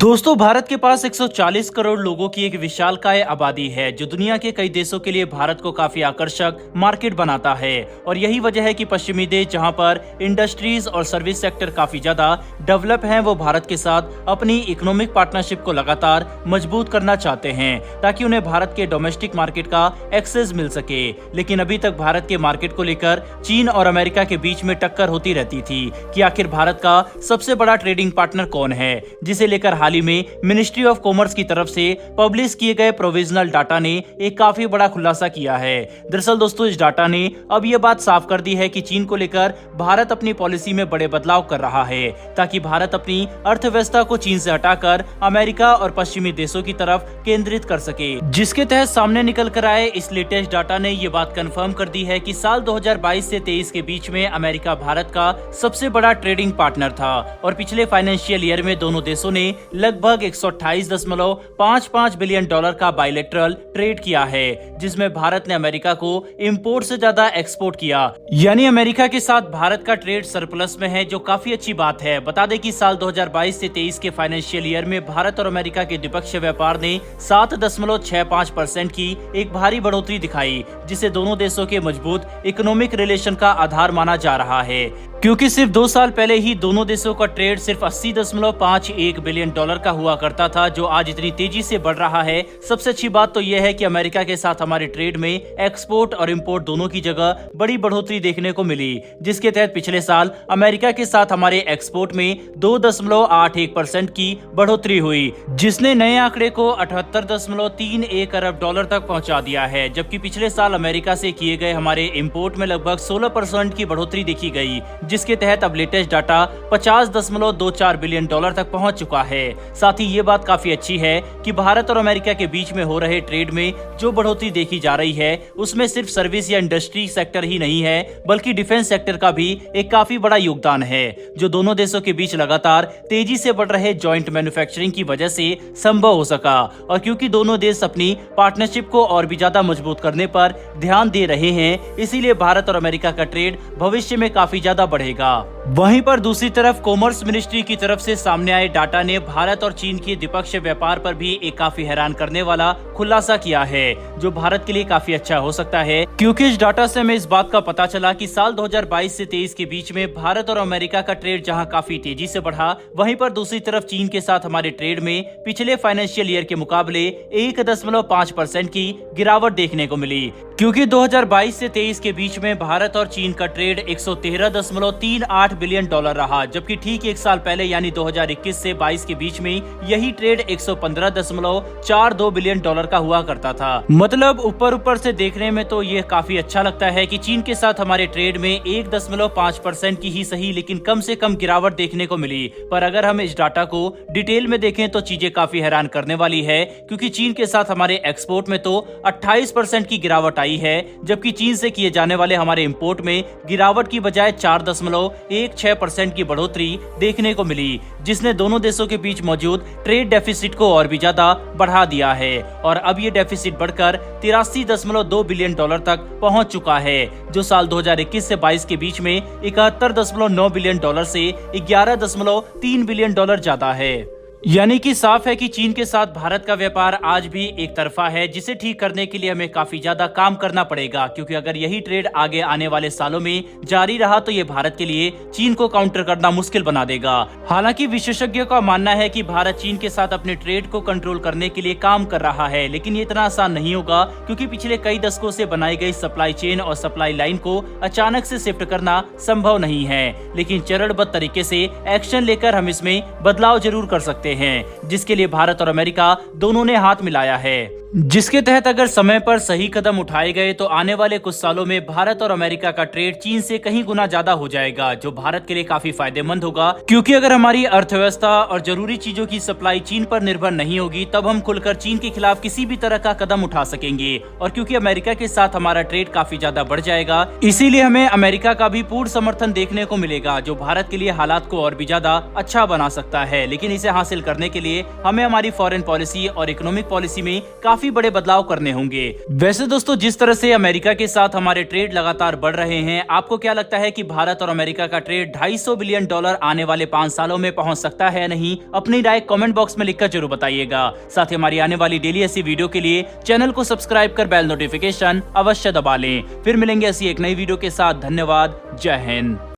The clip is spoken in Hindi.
दोस्तों, भारत के पास 140 करोड़ लोगों की एक विशालकाय आबादी है जो दुनिया के कई देशों के लिए भारत को काफी आकर्षक मार्केट बनाता है। और यही वजह है कि पश्चिमी देश जहां पर इंडस्ट्रीज और सर्विस सेक्टर काफी ज्यादा डेवलप हैं, वो भारत के साथ अपनी इकोनॉमिक पार्टनरशिप को लगातार मजबूत करना चाहते हैं ताकि उन्हें भारत के डोमेस्टिक मार्केट का एक्सेस मिल सके। लेकिन अभी तक भारत के मार्केट को लेकर चीन और अमेरिका के बीच में टक्कर होती रहती थी कि आखिर भारत का सबसे बड़ा ट्रेडिंग पार्टनर कौन है, जिसे लेकर हाल ही में मिनिस्ट्री ऑफ कॉमर्स की तरफ से पब्लिश किए गए प्रोविजनल डाटा ने एक काफी बड़ा खुलासा किया है। दरअसल दोस्तों, इस डाटा ने अब यह बात साफ कर दी है कि चीन को लेकर भारत अपनी पॉलिसी में बड़े बदलाव कर रहा है ताकि भारत अपनी अर्थव्यवस्था को चीन से हटाकर अमेरिका और पश्चिमी देशों की तरफ केंद्रित कर सके। जिसके तहत सामने निकल कर आए इस लेटेस्ट डाटा ने यह बात कंफर्म कर दी है कि साल 2022 से 23 के बीच में अमेरिका भारत का सबसे बड़ा ट्रेडिंग पार्टनर था और पिछले फाइनेंशियल ईयर में दोनों देशों ने लगभग 128.55 बिलियन डॉलर का बायलैटरल ट्रेड किया है, जिसमें भारत ने अमेरिका को इंपोर्ट से ज्यादा एक्सपोर्ट किया। यानी अमेरिका के साथ भारत का ट्रेड सरप्लस में है, जो काफी अच्छी बात है। बता दें कि साल 2022 से 23 के फाइनेंशियल ईयर में भारत और अमेरिका के द्विपक्षीय व्यापार ने 7.65% की एक भारी बढ़ोतरी दिखाई, जिसे दोनों देशों के मजबूत इकोनॉमिक रिलेशन का आधार माना जा रहा है। क्योंकि सिर्फ 2 साल पहले ही दोनों देशों का ट्रेड सिर्फ 80.51 बिलियन डॉलर का हुआ करता था, जो आज इतनी तेजी से बढ़ रहा है। सबसे अच्छी बात तो यह है कि अमेरिका के साथ हमारे ट्रेड में एक्सपोर्ट और इंपोर्ट दोनों की जगह बड़ी बढ़ोतरी देखने को मिली, जिसके तहत पिछले साल अमेरिका के साथ हमारे एक्सपोर्ट में 2.81% की बढ़ोतरी हुई, जिसने नए आंकड़े को 78.31 अरब डॉलर तक पहुंचा दिया है। जबकि पिछले साल अमेरिका से किए गए हमारे इंपोर्ट में लगभग 16% की बढ़ोतरी देखी गई, जिसके तहत अब लेटेस्ट डाटा 50.24 बिलियन डॉलर तक पहुंच चुका है। साथ ही ये बात काफी अच्छी है कि भारत और अमेरिका के बीच में हो रहे ट्रेड में जो बढ़ोतरी देखी जा रही है, उसमें सिर्फ सर्विस या इंडस्ट्री सेक्टर ही नहीं है, बल्कि डिफेंस सेक्टर का भी एक काफी बड़ा योगदान है, जो दोनों देशों के बीच लगातार तेजी से बढ़ रहे जॉइंट मैन्युफैक्चरिंग की वजह से संभव हो सका। और क्योंकि दोनों देश अपनी पार्टनरशिप को और भी ज्यादा मजबूत करने पर ध्यान दे रहे हैं, इसीलिए भारत और अमेरिका का ट्रेड भविष्य में काफी ज्यादा बढ़ेगा। वहीं पर दूसरी तरफ कॉमर्स मिनिस्ट्री की तरफ से सामने आए डाटा ने भारत और चीन के द्विपक्षीय व्यापार पर भी एक काफी हैरान करने वाला खुलासा किया है, जो भारत के लिए काफी अच्छा हो सकता है। क्योंकि इस डाटा से हमें इस बात का पता चला कि साल 2022 से 23 के बीच में भारत और अमेरिका का ट्रेड जहां काफी तेजी से बढ़ा, वहीं पर दूसरी तरफ चीन के साथ हमारे ट्रेड में पिछले फाइनेंशियल ईयर के मुकाबले 1.5% की गिरावट देखने को मिली। क्योंकि 2022 से 23 के बीच में भारत और चीन का ट्रेड 113.38 बिलियन डॉलर रहा, जबकि ठीक एक साल पहले यानी 2021 से 22 के बीच में यही ट्रेड 115.42 बिलियन डॉलर का हुआ करता था। मतलब ऊपर से देखने में तो ये काफी अच्छा लगता है कि चीन के साथ हमारे ट्रेड में 1.5% की ही सही, लेकिन कम से कम गिरावट देखने को मिली। पर अगर हम इस डाटा को डिटेल में देखें तो चीजें काफी हैरान करने वाली है, क्योंकि चीन के साथ हमारे एक्सपोर्ट में तो 28% की गिरावट आई है, जबकि चीन से किए जाने वाले हमारे इंपोर्ट में गिरावट की बजाय 4.16% की बढ़ोतरी देखने को मिली, जिसने दोनों देशों के बीच मौजूद ट्रेड डेफिसिट को और भी ज्यादा बढ़ा दिया है। और अब ये डेफिसिट बढ़कर 83.2 बिलियन डॉलर तक पहुंच चुका है, जो साल 2021 से 22 के बीच में 71.9 बिलियन डॉलर से 11.3 बिलियन डॉलर ज्यादा है। यानी कि साफ है कि चीन के साथ भारत का व्यापार आज भी एक तरफा है, जिसे ठीक करने के लिए हमें काफी ज्यादा काम करना पड़ेगा। क्योंकि अगर यही ट्रेड आगे आने वाले सालों में जारी रहा तो ये भारत के लिए चीन को काउंटर करना मुश्किल बना देगा। हालांकि विशेषज्ञों का मानना है कि भारत चीन के साथ अपने ट्रेड को कंट्रोल करने के लिए काम कर रहा है, लेकिन ये इतना आसान नहीं होगा, क्योंकि पिछले कई दशकों से बनाई गई सप्लाई चेन और सप्लाई लाइन को अचानक से शिफ्ट करना संभव नहीं है। लेकिन चरणबद्ध तरीके से एक्शन लेकर हम इसमें बदलाव जरूर कर सकते हैं, जिसके लिए भारत और अमेरिका दोनों ने हाथ मिलाया है। जिसके तहत अगर समय पर सही कदम उठाए गए तो आने वाले कुछ सालों में भारत और अमेरिका का ट्रेड चीन से कहीं गुना ज्यादा हो जाएगा, जो भारत के लिए काफी फायदेमंद होगा। क्योंकि अगर हमारी अर्थव्यवस्था और जरूरी चीजों की सप्लाई चीन पर निर्भर नहीं होगी, तब हम खुलकर चीन के खिलाफ किसी भी तरह का कदम उठा सकेंगे। और क्योंकि अमेरिका के साथ हमारा ट्रेड काफी ज्यादा बढ़ जाएगा, इसीलिए हमें अमेरिका का भी पूर्ण समर्थन देखने को मिलेगा, जो भारत के लिए हालात को और भी ज्यादा अच्छा बना सकता है। लेकिन इसे हासिल करने के लिए हमें हमारी फॉरेन पॉलिसी और इकोनॉमिक पॉलिसी में काफी काफी बड़े बदलाव करने होंगे। वैसे दोस्तों, जिस तरह से अमेरिका के साथ हमारे ट्रेड लगातार बढ़ रहे हैं, आपको क्या लगता है कि भारत और अमेरिका का ट्रेड $250 बिलियन आने वाले 5 सालों में पहुंच सकता है? नहीं? अपनी राय कमेंट बॉक्स में लिखकर जरूर बताइएगा। साथ ही हमारी आने वाली डेली ऐसी वीडियो के लिए चैनल को सब्सक्राइब कर बेल नोटिफिकेशन अवश्य दबा लें। फिर मिलेंगे ऐसी एक नई वीडियो के साथ। धन्यवाद। जय हिंद।